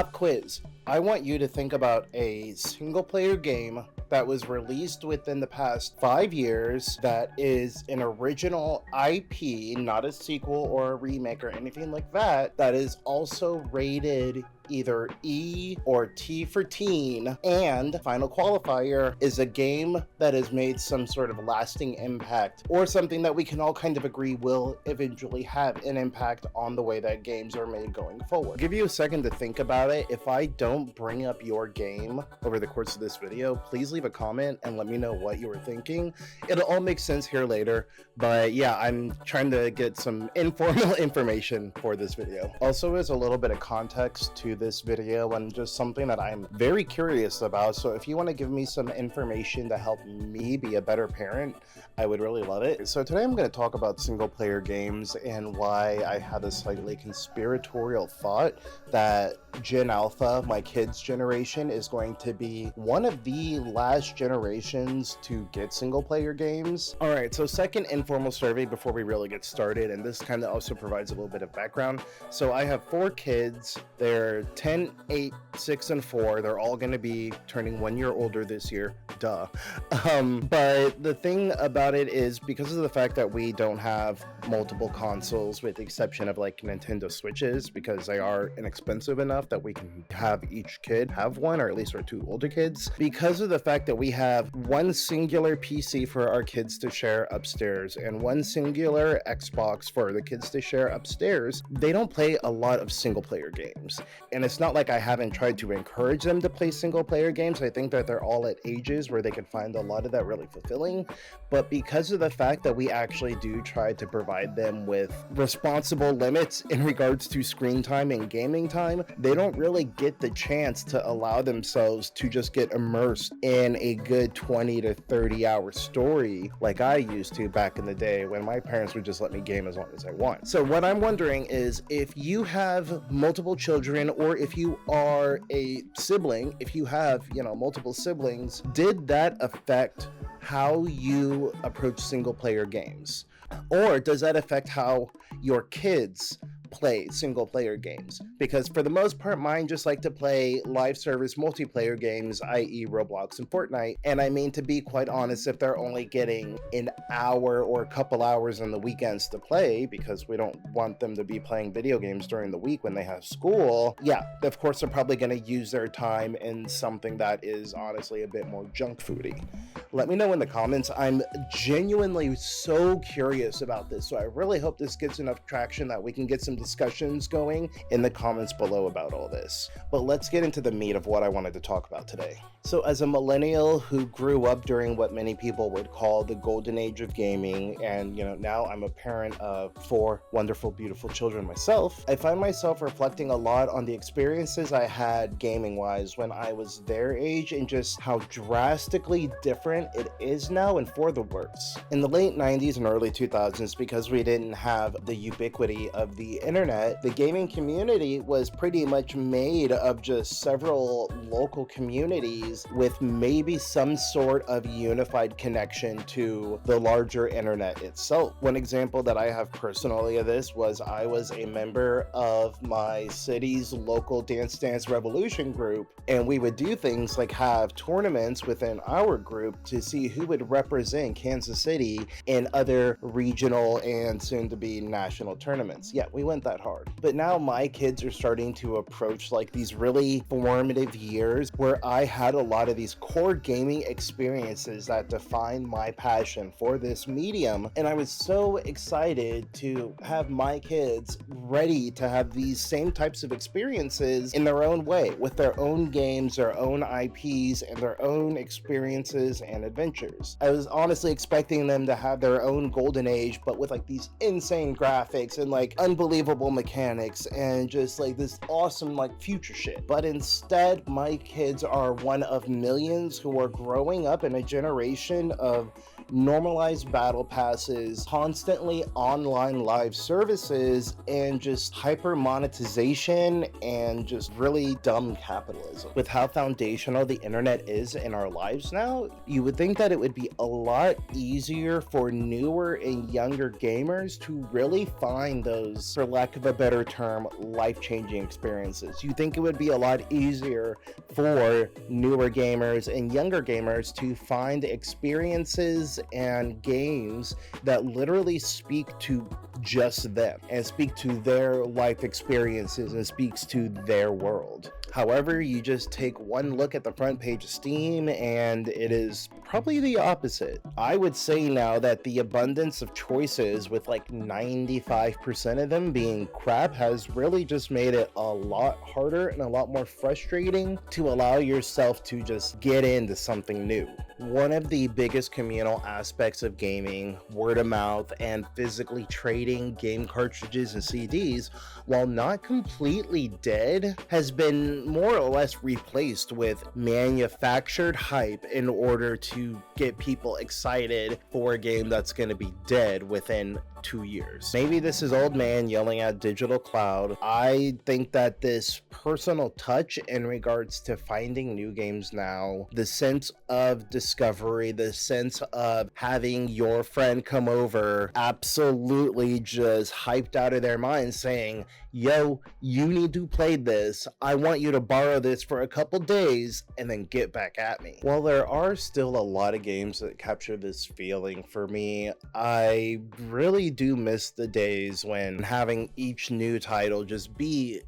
Pop quiz. I want you to think about a single player game that was released within the past 5 years that is an original IP, not a sequel or a remake or anything like that, that is also rated either E or T for teen, and final qualifier is a game that has made some sort of lasting impact or something that we can all kind of agree will eventually have an impact on the way that games are made going forward. I'll give you a second to think about it. If I don't bring up your game over the course of this video, please leave a comment and let me know what you were thinking. It'll all make sense here later, but yeah, I'm trying to get some informal information for this video. Also, as a little bit of context to this video and just something that I'm very curious about, so if you want to give me some information to help me be a better parent, I would really love it. So today I'm going to talk about single player games and why I had a slightly conspiratorial thought that Gen Alpha, my kids' generation, is going to be one of the last generations to get single player games. Alright, so second informal survey before we really get started, and this kind of also provides a little bit of background. So I have 4 kids. They're 10, 8, 6, and 4. They're all going to be turning 1 year older this year. Duh. But the thing about it is, because of the fact that we don't have multiple consoles with the exception of like Nintendo Switches, because they are inexpensive enough that we can have each kid have one, or at least our 2 older kids, because of the fact that we have one singular PC for our kids to share upstairs and one singular Xbox for the kids to share upstairs, they don't play a lot of single player games. And it's not like I haven't tried to encourage them to play single player games. I think that they're all at ages where they can find a lot of that really fulfilling, but because of the fact that we actually do try to provide them with responsible limits in regards to screen time and gaming time, they don't really get the chance to allow themselves to just get immersed in a good 20 to 30 hour story like I used to back in the day when my parents would just let me game as long as I want. So what I'm wondering is, if you have multiple children, or if you are a sibling, if you have, multiple siblings, did that affect how you approach single player games? Or does that affect how your kids play single player games? Because for the most part, mine just like to play live service multiplayer games, i.e. Roblox and Fortnite. And I mean, to be quite honest, if they're only getting an hour or a couple hours on the weekends to play, because we don't want them to be playing video games during the week when they have school, yeah, of course they're probably going to use their time in something that is honestly a bit more junk foody. Let me know in the comments. I'm genuinely so curious about this, so I really hope this gets enough traction that we can get some discussions going in the comments below about all this. But let's get into the meat of what I wanted to talk about today. So as a millennial who grew up during what many people would call the golden age of gaming, and now I'm a parent of 4 wonderful, beautiful children myself, I find myself reflecting a lot on the experiences I had gaming wise when I was their age, and just how drastically different it is now, and for the worse. In the late 90s and early 2000s, because we didn't have the ubiquity of the internet, the gaming community was pretty much made of just several local communities with maybe some sort of unified connection to the larger internet itself. One example that I have personally of this was I was a member of my city's local Dance Dance Revolution group, and we would do things like have tournaments within our group to see who would represent Kansas City in other regional and soon to be national tournaments. Yeah, we went that hard. But now my kids are starting to approach like these really formative years where I had a lot of these core gaming experiences that defined my passion for this medium, and I was so excited to have my kids ready to have these same types of experiences in their own way, with their own games, their own IPs, and their own experiences and adventures. I was honestly expecting them to have their own golden age, but with like these insane graphics and like unbelievable mechanics and just like this awesome like future shit. But instead, my kids are one of millions who are growing up in a generation of normalized battle passes, constantly online live services, and just hyper monetization and just really dumb capitalism. With how foundational the internet is in our lives now, you would think that it would be a lot easier for newer and younger gamers to really find those, for lack of a better term, life-changing experiences. You think it would be a lot easier for newer gamers and younger gamers to find experiences and games that literally speak to just them and speak to their life experiences and speaks to their world. However, you just take one look at the front page of Steam and it is probably the opposite. I would say now that the abundance of choices, with like 95% of them being crap, has really just made it a lot harder and a lot more frustrating to allow yourself to just get into something new. One of the biggest communal aspects of gaming, word of mouth, and physically trading game cartridges and CDs, while not completely dead, has been more or less replaced with manufactured hype in order to get people excited for a game that's going to be dead within 2 years. Maybe this is old man yelling at digital cloud. I think that this personal touch in regards to finding new games now, the sense of discovery, the sense of having your friend come over absolutely just hyped out of their mind saying, yo, you need to play this. I want you to borrow this for a couple days and then get back at me. While there are still a lot of games that capture this feeling for me, I really do miss the days when having each new title just be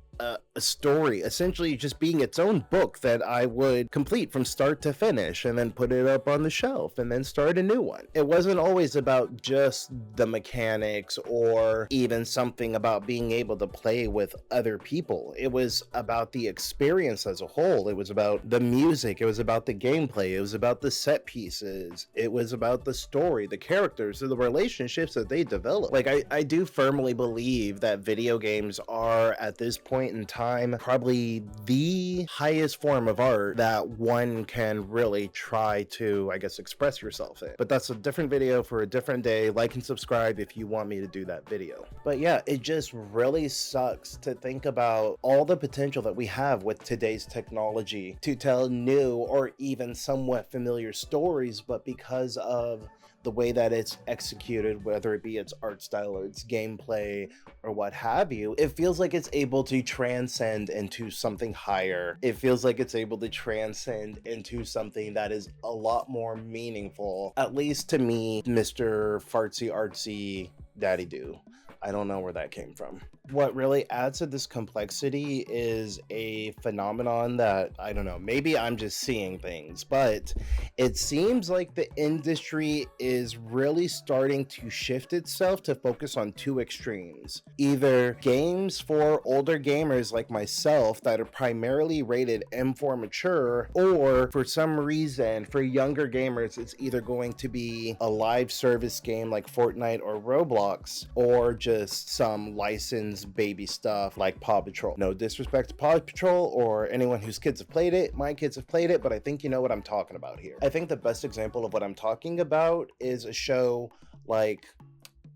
a story, essentially just being its own book that I would complete from start to finish and then put it up on the shelf and then start a new one. It wasn't always about just the mechanics or even something about being able to play with other people. It was about the experience as a whole. It was about the music. It was about the gameplay. It was about the set pieces. It was about the story, the characters, the relationships that they develop. Like, I do firmly believe that video games are, at this point in time, probably the highest form of art that one can really try to, I guess, express yourself in. But that's a different video for a different day. Like and subscribe if you want me to do that video. But yeah, it just really sucks to think about all the potential that we have with today's technology to tell new or even somewhat familiar stories, but because of the way that it's executed, whether it be its art style or its gameplay or what have you, it feels like it's able to transcend into something higher. It feels like it's able to transcend into something that is a lot more meaningful, at least to me, Mr. Fartsy Artsy Daddy Do. I don't know where that came from. What really adds to this complexity is a phenomenon that, I don't know, maybe I'm just seeing things, but it seems like the industry is really starting to shift itself to focus on two extremes. Either games for older gamers like myself that are primarily rated M4 mature, or for some reason, for younger gamers, it's either going to be a live service game like Fortnite or Roblox, or just some licensed baby stuff like Paw Patrol. No disrespect to Paw Patrol or anyone whose kids have played it. My kids have played it, but I think you know what I'm talking about here. I think the best example of what I'm talking about is a show like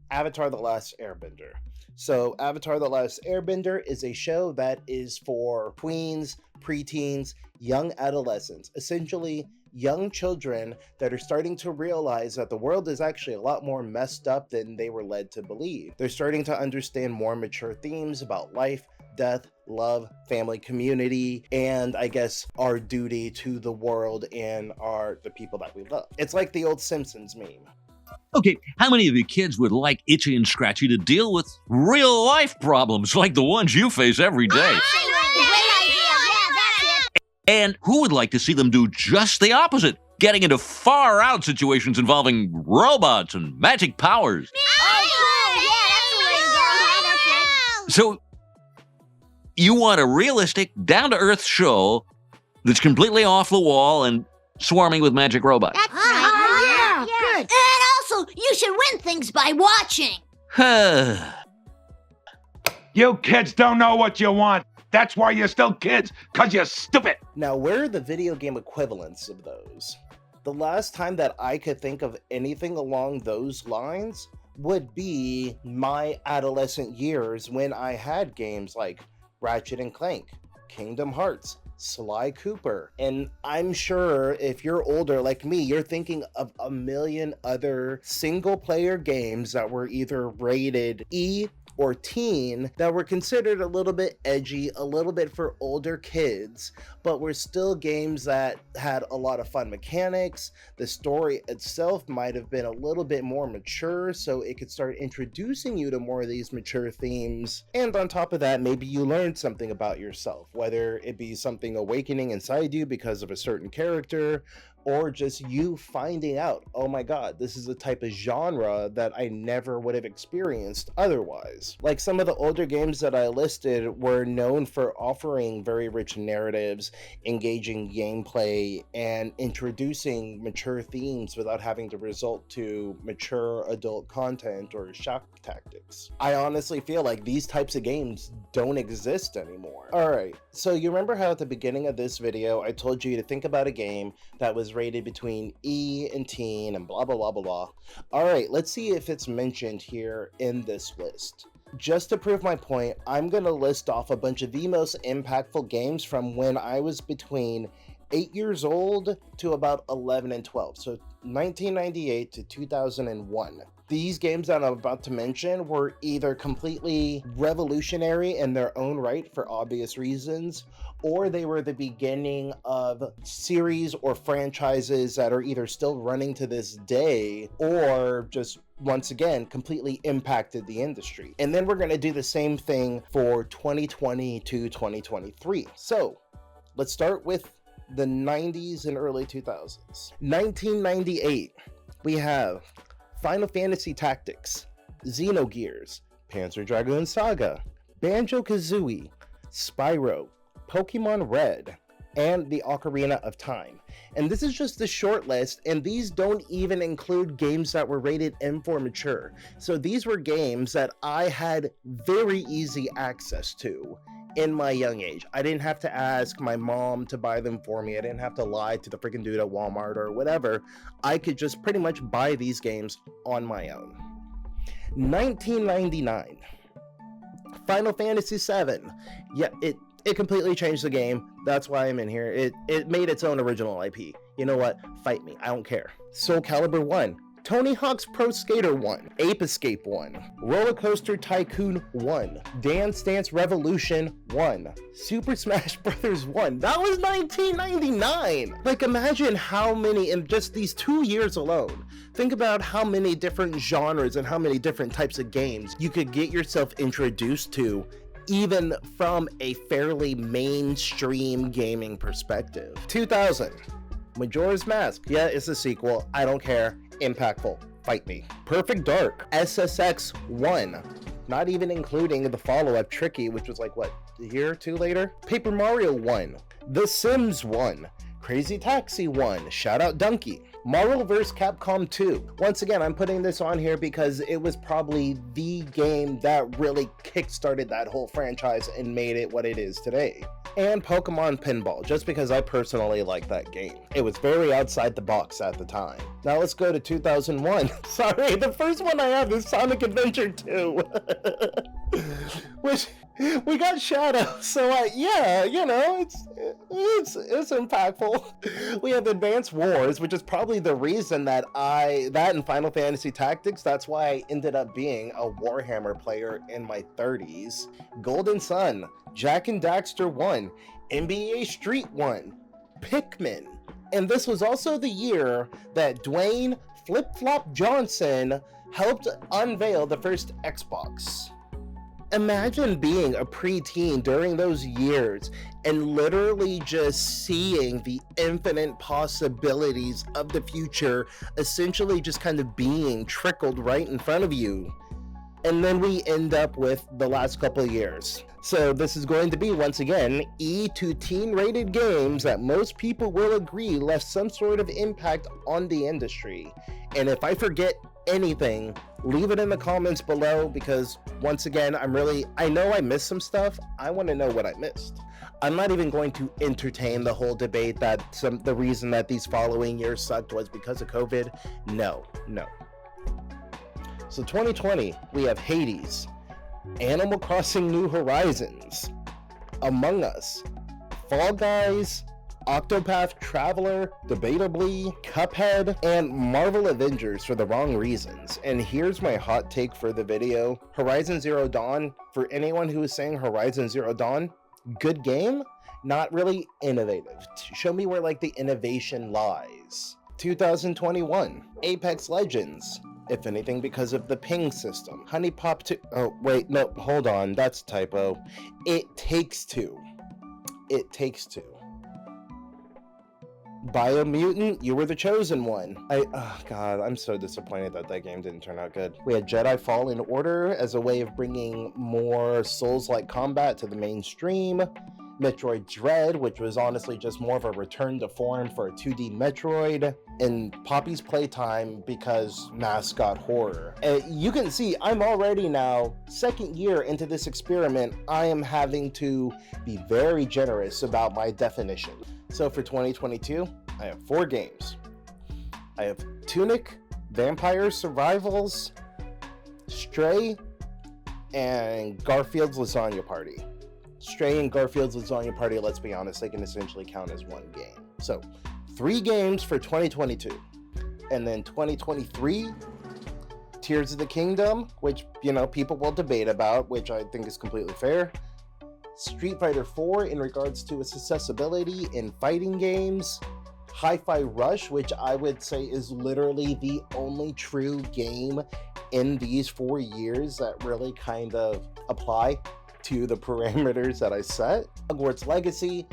Avatar: The Last Airbender. So Avatar: The Last Airbender is a show that is for tweens, preteens, young adolescents, essentially young children that are starting to realize that the world is actually a lot more messed up than they were led to believe. They're starting to understand more mature themes about life, death, love, family, community, and I guess our duty to the world and the people that we love. It's like the old Simpsons meme. Okay, how many of you kids would like Itchy and Scratchy to deal with real life problems like the ones you face every day? And who would like to see them do just the opposite, getting into far-out situations involving robots and magic powers? So, you want a realistic, down-to-earth show that's completely off the wall and swarming with magic robots. That's right. Yeah, good. And also, you should win things by watching. You kids don't know what you want. That's why you're still kids, 'cause you're stupid. Now, where are the video game equivalents of those? The last time that I could think of anything along those lines would be my adolescent years when I had games like Ratchet and Clank, Kingdom Hearts, Sly Cooper. And I'm sure if you're older like me, you're thinking of a million other single player games that were either rated E or teen that were considered a little bit edgy, a little bit for older kids, but were still games that had a lot of fun mechanics. The story itself might have been a little bit more mature, so it could start introducing you to more of these mature themes. And on top of that, maybe you learned something about yourself, whether it be something awakening inside you because of a certain character, or just you finding out, oh my god, this is a type of genre that I never would have experienced otherwise. Like some of the older games that I listed were known for offering very rich narratives, engaging gameplay, and introducing mature themes without having to resort to mature adult content or shock tactics. I honestly feel like these types of games don't exist anymore. Alright, so you remember how at the beginning of this video I told you to think about a game that was rated between E and teen and blah blah blah blah blah. Alright, let's see if it's mentioned here in this list. Just to prove my point, I'm gonna list off a bunch of the most impactful games from when I was between 8 years old to about 11 and 12, so 1998 to 2001. These games that I'm about to mention were either completely revolutionary in their own right for obvious reasons, or they were the beginning of series or franchises that are either still running to this day, or just once again completely impacted the industry. And then we're going to do the same thing for 2020 to 2023. So let's start with the 90s and early 2000s. 1998, we have Final Fantasy Tactics, Xenogears, Panzer Dragoon Saga, Banjo-Kazooie, Spyro, Pokemon Red, and the Ocarina of Time. And this is just a short list, and these don't even include games that were rated M for mature. So these were games that I had very easy access to in my young age. I didn't have to ask my mom to buy them for me. I didn't have to lie to the freaking dude at Walmart or whatever. I could just pretty much buy these games on my own. 1999, Final Fantasy VII. Yeah, it completely changed the game. That's why I'm in here. It made its own original IP. You know what? Fight me. I don't care. Soul Calibur 1. Tony Hawk's Pro Skater 1, Ape Escape 1, Roller Coaster Tycoon 1, Dance Dance Revolution 1, Super Smash Bros. 1. That was 1999! Like, imagine how many, in just these 2 years alone, think about how many different genres and how many different types of games you could get yourself introduced to, even from a fairly mainstream gaming perspective. 2000, Majora's Mask. Yeah, it's a sequel. I don't care. Impactful. Fight me. Perfect Dark. SSX 1. Not even including the follow-up Tricky, which was like, what, a year or two later? Paper Mario 1. The Sims 1. Crazy Taxi 1. Shout out Donkey. Marvel vs. Capcom 2. Once again, I'm putting this on here because it was probably the game that really kickstarted that whole franchise and made it what it is today. And Pokemon Pinball, just because I personally like that game. It was very outside the box at the time. Now let's go to 2001. Sorry, the first one I have is Sonic Adventure 2. Which, we got Shadow, so yeah, you know, it's impactful. We have Advance Wars, which is probably the reason that and Final Fantasy Tactics, that's why I ended up being a Warhammer player in my 30s. Golden Sun, Jak and Daxter 1, NBA Street 1, Pikmin. And this was also the year that Dwayne Flip Flop Johnson helped unveil the first Xbox. Imagine being a preteen during those years and literally just seeing the infinite possibilities of the future essentially just kind of being trickled right in front of you. And then we end up with the last couple of years. So this is going to be, once again, E to teen rated games that most people will agree left some sort of impact on the industry. And if I forget anything, leave it in the comments below, because once again, I know I missed some stuff. I want to know what I missed. I'm not even going to entertain the whole debate that the reason that these following years sucked was because of COVID. No. So 2020, we have Hades, Animal Crossing New Horizons, Among Us, Fall Guys, Octopath Traveler, debatably, Cuphead, and Marvel Avengers for the wrong reasons. And here's my hot take for the video. Horizon Zero Dawn, for anyone who is saying Horizon Zero Dawn, good game, not really innovative. Show me where like the innovation lies. 2021, Apex Legends. If anything, because of the ping system. Honey Pop 2, oh wait, no, hold on, that's a typo. It Takes Two. It Takes Two. Biomutant, you were the chosen one. Oh god, I'm so disappointed that that game didn't turn out good. We had Jedi Fallen Order as a way of bringing more Souls-like combat to the mainstream. Metroid Dread, which was honestly just more of a return to form for a 2D Metroid, and Poppy's Playtime because mascot horror. You can see I'm already now, second year into this experiment, I am having to be very generous about my definition. So for 2022, I have 4 games. I have Tunic, Vampire Survivals, Stray, and Garfield's Lasagna Party. Stray and Garfield's Lasagna Party, let's be honest, they can essentially count as one game. So 3 games for 2022. And then 2023, Tears of the Kingdom, which, you know, people will debate about, which I think is completely fair. Street Fighter 4 in regards to its accessibility in fighting games. Hi-Fi Rush, which I would say is literally the only true game in these 4 years that really kind of apply to the parameters that I set. Hogwarts Legacy,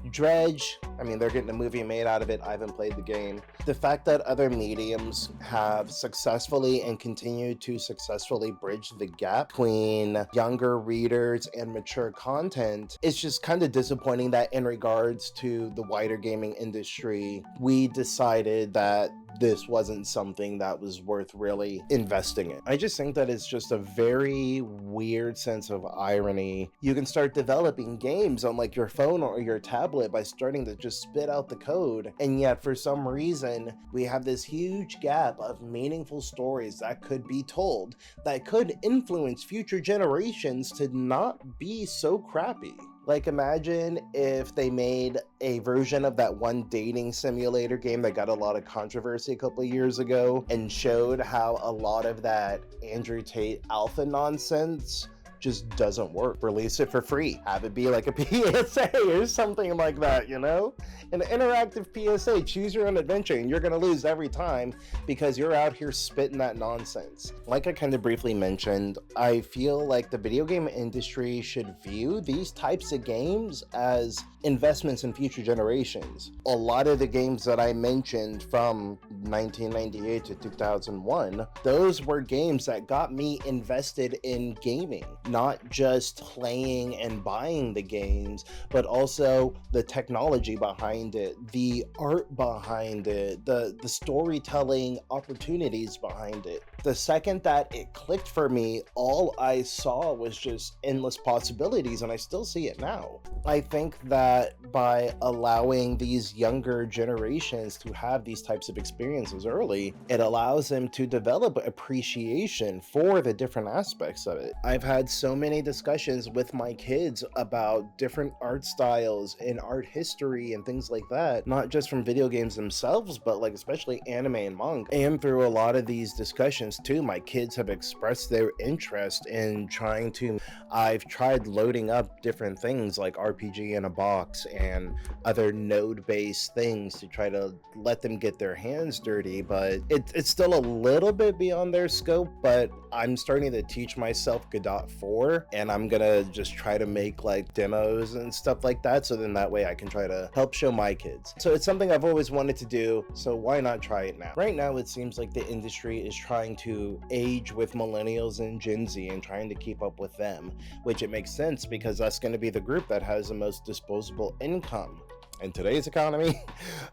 Dredge, I mean, they're getting a movie made out of it. I haven't played the game. The fact that other mediums have successfully and continue to successfully bridge the gap between younger readers and mature content, it's just kind of disappointing that in regards to the wider gaming industry, we decided that this wasn't something that was worth really investing in. I just think that it's just a very weird sense of irony. You can start developing games on like your phone or your tablet by starting to just spit out the code, and yet for some reason we have this huge gap of meaningful stories that could be told that could influence future generations to not be so crappy. Like, imagine if they made a version of that one dating simulator game that got a lot of controversy a couple of years ago and showed how a lot of that Andrew Tate alpha nonsense just doesn't work. Release it for free. Have it be like a PSA or something like that, you know? An interactive PSA, choose your own adventure, and you're gonna lose every time because you're out here spitting that nonsense. Like I kind of briefly mentioned, I feel like the video game industry should view these types of games as investments in future generations. A lot of the games that I mentioned from 1998 to 2001, those were games that got me invested in gaming. Not just playing and buying the games, but also the technology behind it, the art behind it, the storytelling opportunities behind it. The second that it clicked for me, all I saw was just endless possibilities, and I still see it now. I think that by allowing these younger generations to have these types of experiences early, it allows them to develop appreciation for the different aspects of it. I've had so many discussions with my kids about different art styles and art history and things like that, not just from video games themselves, but like especially anime and manga. And through a lot of these discussions too, my kids have expressed their interest in trying to, I've tried loading up different things like RPG in a box and other node-based things to try to let them get their hands dirty, but it's still a little bit beyond their scope. But I'm starting to teach myself Godot 4, and I'm gonna just try to make like demos and stuff like that, so then that way I can try to help show my kids. So it's something I've always wanted to do, so why not try it now? Right now it seems like the industry is trying to age with millennials and Gen Z and trying to keep up with them, which it makes sense because that's going to be the group that has the most disposable income in today's economy.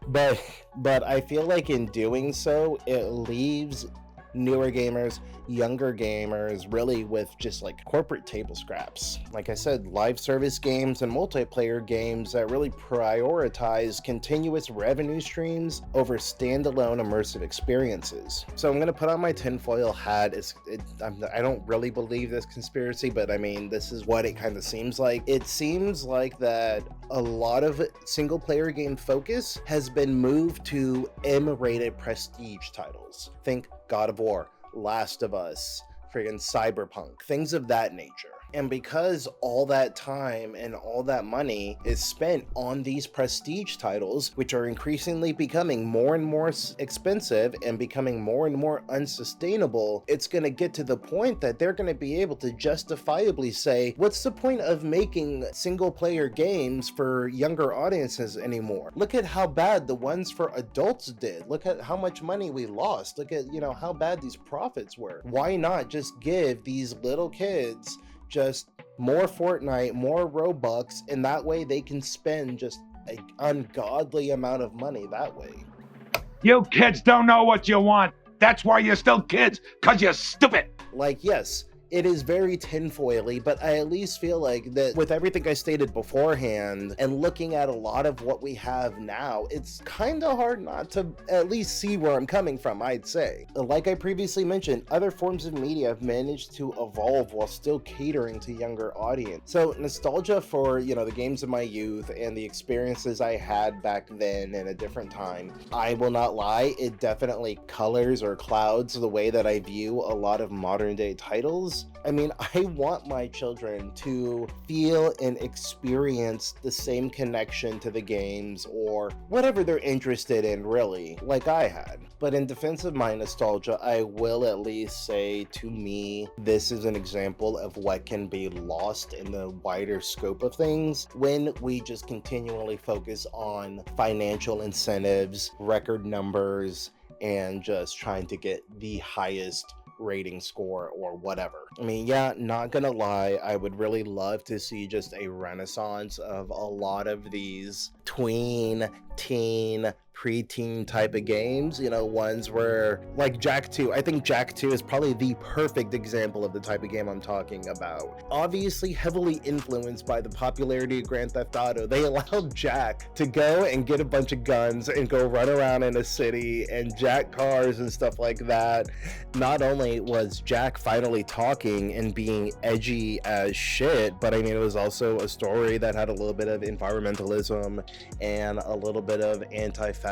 but I feel like in doing so, it leaves newer gamers, younger gamers, really with just like corporate table scraps. Like I said, live service games and multiplayer games that really prioritize continuous revenue streams over standalone immersive experiences. So I'm going to put on my tinfoil hat. I don't really believe this conspiracy, but I mean, this is what it kind of seems like. It seems like that a lot of single player game focus has been moved to M-rated prestige titles. Think God of War, Last of Us, friggin' Cyberpunk, things of that nature. And because all that time and all that money is spent on these prestige titles, which are increasingly becoming more and more expensive and becoming more and more unsustainable, it's going to get to the point that they're going to be able to justifiably say, what's the point of making single player games for younger audiences anymore? Look at how bad the ones for adults did. Look at how much money we lost. Look at, how bad these profits were. Why not just give these little kids just more Fortnite, more Robux, and that way they can spend just an ungodly amount of money that way. You kids don't know what you want. That's why you're still kids, because you're stupid. Like, yes, it is very tinfoily, but I at least feel like that with everything I stated beforehand and looking at a lot of what we have now, it's kind of hard not to at least see where I'm coming from, I'd say. Like I previously mentioned, other forms of media have managed to evolve while still catering to younger audience. So nostalgia for, the games of my youth and the experiences I had back then in a different time, I will not lie, it definitely colors or clouds the way that I view a lot of modern day titles. I mean, I want my children to feel and experience the same connection to the games or whatever they're interested in, really, like I had. But in defense of my nostalgia, I will at least say, to me, this is an example of what can be lost in the wider scope of things when we just continually focus on financial incentives, record numbers, and just trying to get the highest rating score or whatever. I mean, yeah, not gonna lie, I would really love to see just a renaissance of a lot of these tween, teen, preteen type of games, ones where, like Jak 2, I think Jak 2 is probably the perfect example of the type of game I'm talking about. Obviously heavily influenced by the popularity of Grand Theft Auto, they allowed Jak to go and get a bunch of guns and go run around in a city and jack cars and stuff like that. Not only was Jak finally talking and being edgy as shit, but I mean, it was also a story that had a little bit of environmentalism and a little bit of anti-fascist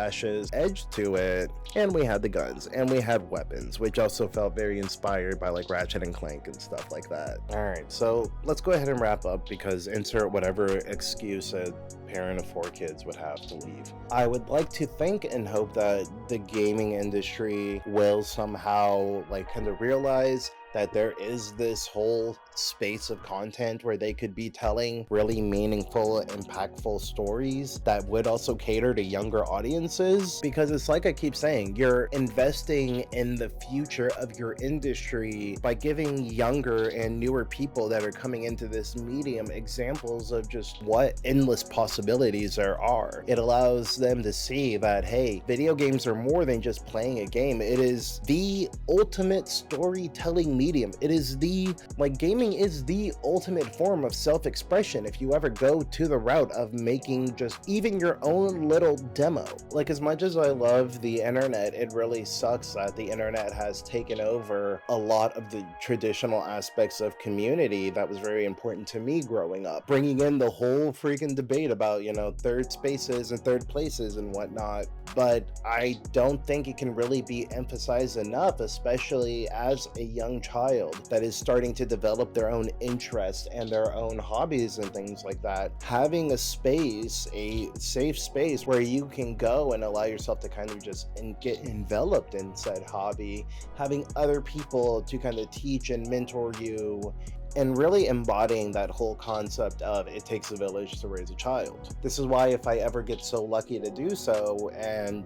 edge to it, and we had the guns and we had weapons, which also felt very inspired by like Ratchet and Clank and stuff like that. All right, so let's go ahead and wrap up, because insert whatever excuse a parent of 4 kids would have to leave. I would like to think and hope that the gaming industry will somehow kind of realize that there is this whole space of content where they could be telling really meaningful, impactful stories that would also cater to younger audiences. Because it's like I keep saying, you're investing in the future of your industry by giving younger and newer people that are coming into this medium examples of just what endless possibilities there are. It allows them to see that, hey, video games are more than just playing a game. It is the ultimate storytelling medium. It is gaming is the ultimate form of self-expression if you ever go to the route of making just even your own little demo. Like, as much as I love the internet, it really sucks that the internet has taken over a lot of the traditional aspects of community that was very important to me growing up, bringing in the whole freaking debate about, third spaces and third places and whatnot. But I don't think it can really be emphasized enough, especially as a young child that is starting to develop their own interests and their own hobbies and things like that. Having a space, a safe space where you can go and allow yourself to kind of just get enveloped in said hobby, having other people to kind of teach and mentor you and really embodying that whole concept of it takes a village to raise a child. This is why if I ever get so lucky to do so, and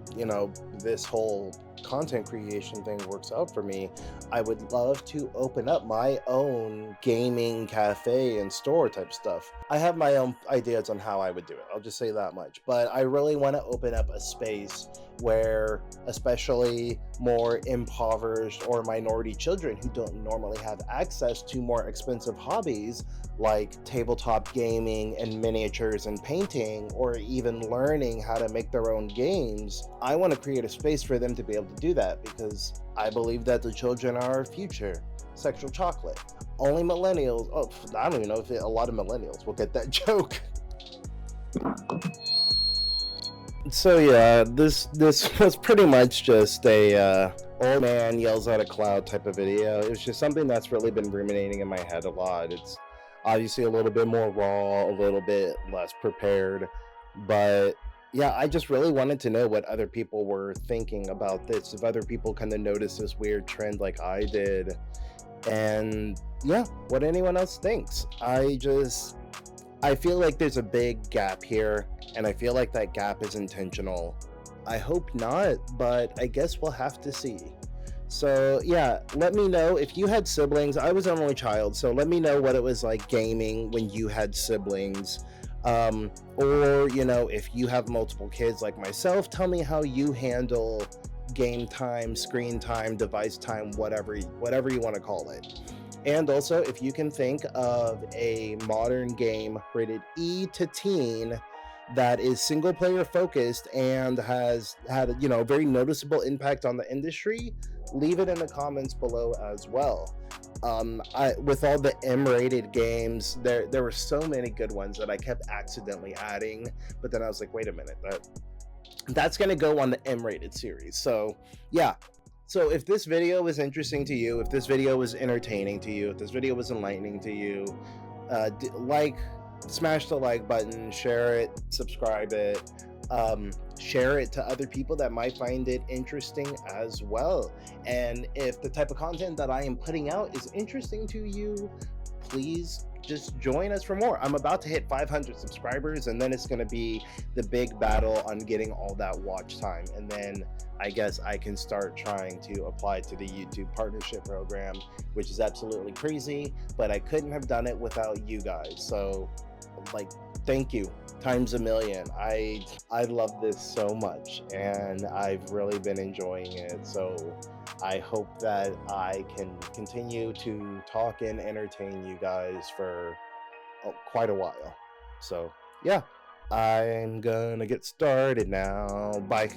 this whole content creation thing works out for me, I would love to open up my own gaming cafe and store type stuff. I have my own ideas on how I would do it, I'll just say that much, but I really want to open up a space where especially more impoverished or minority children who don't normally have access to more expensive hobbies like tabletop gaming and miniatures and painting, or even learning how to make their own games, I want to create a space for them to be able to do that, because I believe that the children are our future. Sexual chocolate. Only millennials, I don't even know if a lot of millennials will get that joke. So yeah, this was pretty much just a old man yells at a cloud type of video. It was just something that's really been ruminating in my head a lot. It's obviously a little bit more raw, a little bit less prepared, but yeah, I just really wanted to know what other people were thinking about this, if other people kind of noticed this weird trend like I did, and yeah, what anyone else thinks. I feel like there's a big gap here, and I feel like that gap is intentional. I hope not, but I guess we'll have to see. So yeah, let me know if you had siblings. I was an only child, so let me know what it was like gaming when you had siblings. Or if you have multiple kids like myself, tell me how you handle game time, screen time, device time, whatever you want to call it. And also, if you can think of a modern game rated E to teen that is single player focused and has had a very noticeable impact on the industry, leave it in the comments below as well. With all the M-rated games, there were so many good ones that I kept accidentally adding, but then I was like, wait a minute, that's gonna go on the M-rated series. So yeah, so if this video was interesting to you, if this video was entertaining to you, if this video was enlightening to you, smash the like button, share it, subscribe it, share it to other people that might find it interesting as well. And if the type of content that I am putting out is interesting to you, please just join us for more. I'm about to hit 500 subscribers, and then it's going to be the big battle on getting all that watch time, and then I guess I can start trying to apply to the YouTube partnership program, which is absolutely crazy, but I couldn't have done it without you guys. So thank you times a million. I love this so much, and I've really been enjoying it. So I hope that I can continue to talk and entertain you guys for quite a while. So yeah, I'm gonna get started now. Bye.